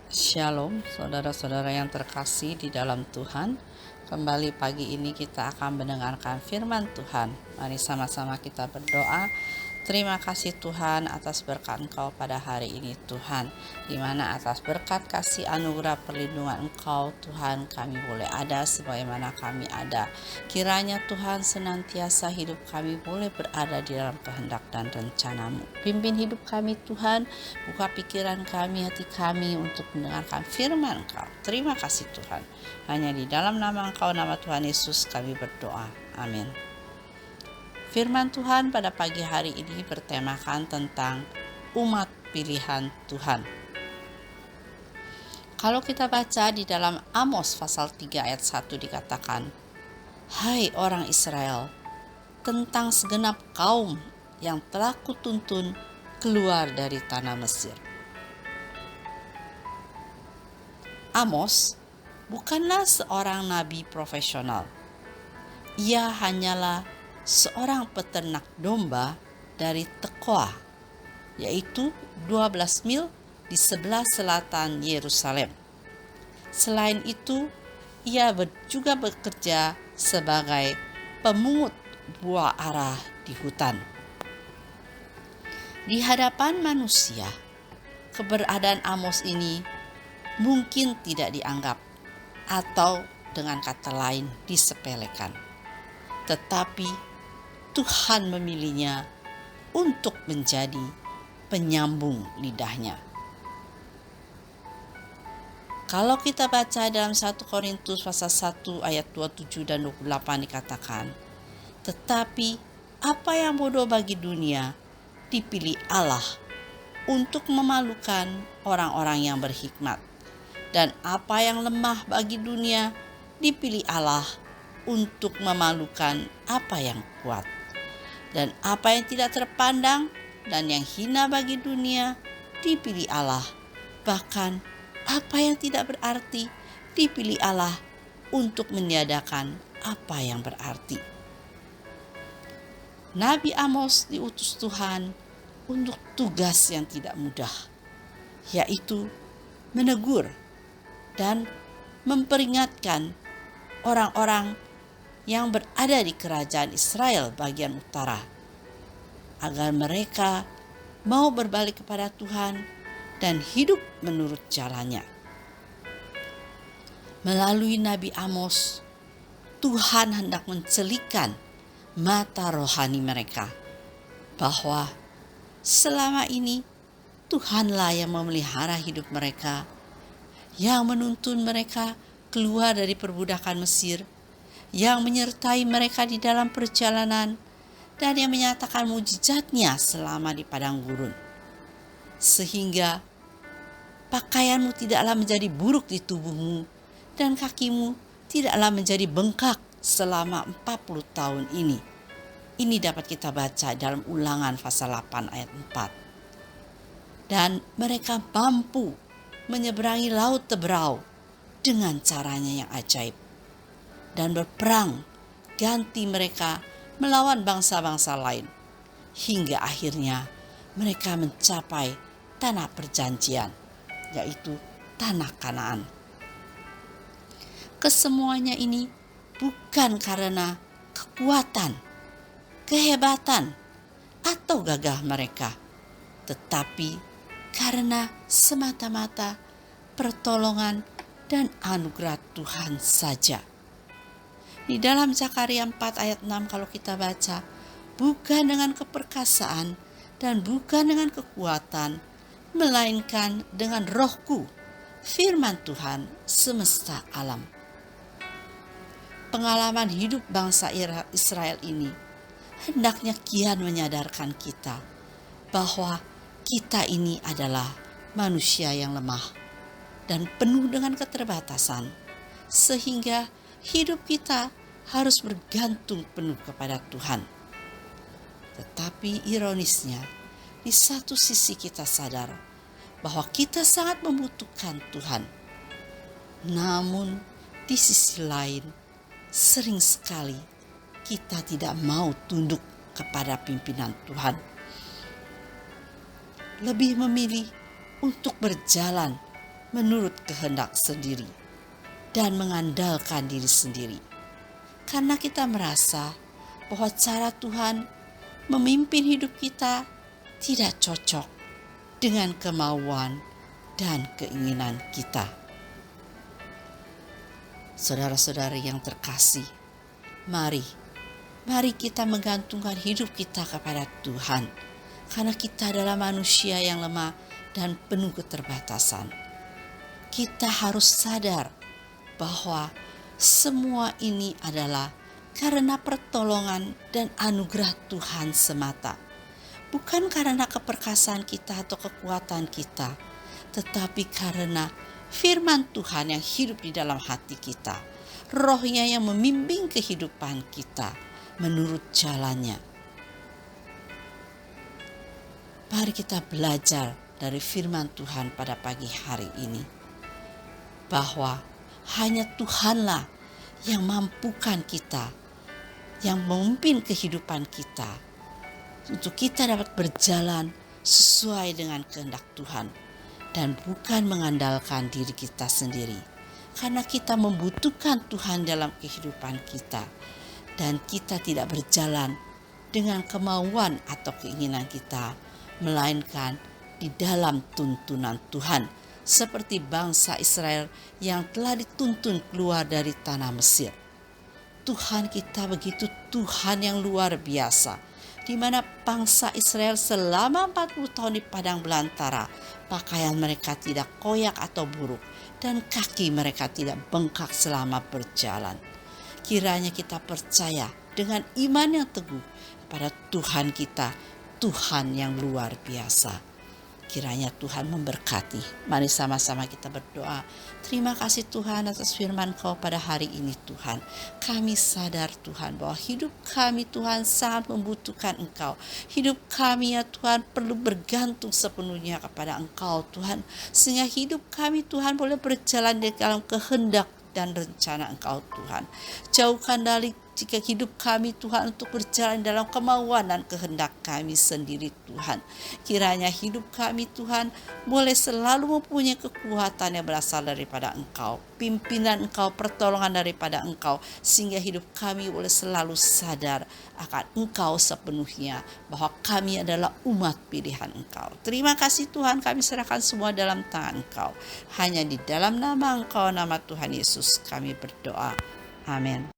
Shalom, saudara-saudara yang terkasih di dalam Tuhan. Kembali pagi ini kita akan mendengarkan firman Tuhan. Mari sama-sama kita berdoa. Terima kasih Tuhan atas berkat Engkau pada hari ini Tuhan, di mana atas berkat kasih anugerah perlindungan Engkau Tuhan kami boleh ada sebagaimana kami ada. Kiranya Tuhan senantiasa hidup kami boleh berada di dalam kehendak dan rencana-Mu. Pimpin hidup kami Tuhan, buka pikiran kami, hati kami untuk mendengarkan firman Engkau. Terima kasih Tuhan. Hanya di dalam nama Engkau, nama Tuhan Yesus kami berdoa. Amin. Firman Tuhan pada pagi hari ini bertemakan tentang umat pilihan Tuhan. Kalau kita baca di dalam Amos pasal 3 ayat 1 dikatakan, "Hai orang Israel, tentang segenap kaum yang telah kutuntun keluar dari tanah Mesir." Amos bukanlah seorang nabi profesional. Ia hanyalah seorang peternak domba dari Tekoa, yaitu 12 mil di sebelah selatan Yerusalem. Selain itu, ia juga bekerja sebagai pemungut buah ara di hutan. Di hadapan manusia, keberadaan Amos ini mungkin tidak dianggap atau dengan kata lain disepelekan. Tetapi Tuhan memilihnya untuk menjadi penyambung lidahnya. Kalau kita baca dalam 1 Korintus pasal 1 ayat 27 dan 28 dikatakan, "Tetapi apa yang bodoh bagi dunia dipilih Allah untuk memalukan orang-orang yang berhikmat, dan apa yang lemah bagi dunia dipilih Allah untuk memalukan apa yang kuat. Dan apa yang tidak terpandang dan yang hina bagi dunia dipilih Allah. Bahkan apa yang tidak berarti dipilih Allah untuk meniadakan apa yang berarti." Nabi Amos diutus Tuhan untuk tugas yang tidak mudah, yaitu menegur dan memperingatkan orang-orang yang berada di kerajaan Israel bagian utara, agar mereka mau berbalik kepada Tuhan dan hidup menurut jalannya. Melalui Nabi Amos, Tuhan hendak mencelikan mata rohani mereka, bahwa selama ini Tuhanlah yang memelihara hidup mereka, yang menuntun mereka keluar dari perbudakan Mesir, yang menyertai mereka di dalam perjalanan, dan yang menyatakan mujizatnya selama di padang gurun. Sehingga pakaianmu tidaklah menjadi buruk di tubuhmu, dan kakimu tidaklah menjadi bengkak selama 40 tahun ini. Ini dapat kita baca dalam Ulangan pasal 8 ayat 4. Dan mereka mampu menyeberangi laut Teberau dengan caranya yang ajaib, dan berperang ganti mereka melawan bangsa-bangsa lain, hingga akhirnya mereka mencapai tanah perjanjian, yaitu tanah Kanaan. Kesemuanya ini bukan karena kekuatan, kehebatan, atau gagah mereka, tetapi karena semata-mata pertolongan dan anugerah Tuhan saja. Di dalam Zakaria 4 ayat 6 kalau kita baca, "Bukan dengan keperkasaan dan bukan dengan kekuatan, melainkan dengan rohku, firman Tuhan semesta alam." Pengalaman hidup bangsa Israel ini hendaknya kian menyadarkan kita bahwa kita ini adalah manusia yang lemah dan penuh dengan keterbatasan, sehingga hidup kita harus bergantung penuh kepada Tuhan. Tetapi ironisnya, di satu sisi kita sadar bahwa kita sangat membutuhkan Tuhan. Namun di sisi lain, sering sekali kita tidak mau tunduk kepada pimpinan Tuhan. Lebih memilih untuk berjalan menurut kehendak sendiri dan mengandalkan diri sendiri. Karena kita merasa bahwa cara Tuhan memimpin hidup kita tidak cocok dengan kemauan dan keinginan kita. Saudara-saudari yang terkasih, mari kita menggantungkan hidup kita kepada Tuhan, karena kita adalah manusia yang lemah dan penuh keterbatasan. Kita harus sadar bahwa semua ini adalah karena pertolongan dan anugerah Tuhan semata. Bukan karena keperkasaan kita atau kekuatan kita, tetapi karena firman Tuhan yang hidup di dalam hati kita, Roh-Nya yang membimbing kehidupan kita menurut jalannya. Mari kita belajar dari firman Tuhan pada pagi hari ini, bahwa hanya Tuhanlah yang mampukan kita, yang memimpin kehidupan kita, untuk kita dapat berjalan sesuai dengan kehendak Tuhan, dan bukan mengandalkan diri kita sendiri. Karena kita membutuhkan Tuhan dalam kehidupan kita, dan kita tidak berjalan dengan kemauan atau keinginan kita, melainkan di dalam tuntunan Tuhan, seperti bangsa Israel yang telah dituntun keluar dari tanah Mesir. Tuhan kita begitu Tuhan yang luar biasa, di mana bangsa Israel selama 40 tahun di padang belantara, pakaian mereka tidak koyak atau buruk, dan kaki mereka tidak bengkak selama berjalan. Kiranya kita percaya dengan iman yang teguh pada Tuhan kita, Tuhan yang luar biasa. Kiranya Tuhan memberkati. Mari sama-sama kita berdoa. Terima kasih Tuhan atas firman Kau pada hari ini Tuhan. Kami sadar Tuhan bahwa hidup kami Tuhan sangat membutuhkan Engkau. Hidup kami ya Tuhan perlu bergantung sepenuhnya kepada Engkau Tuhan. Sehingga hidup kami Tuhan boleh berjalan di dalam kehendak dan rencana Engkau Tuhan. Jauhkan dari jika hidup kami Tuhan untuk berjalan dalam kemauan dan kehendak kami sendiri Tuhan. Kiranya hidup kami Tuhan boleh selalu mempunyai kekuatan yang berasal daripada Engkau, pimpinan Engkau, pertolongan daripada Engkau, sehingga hidup kami boleh selalu sadar akan Engkau sepenuhnya, bahwa kami adalah umat pilihan Engkau. Terima kasih Tuhan, kami serahkan semua dalam tangan Engkau. Hanya di dalam nama Engkau, nama Tuhan Yesus kami berdoa. Amin.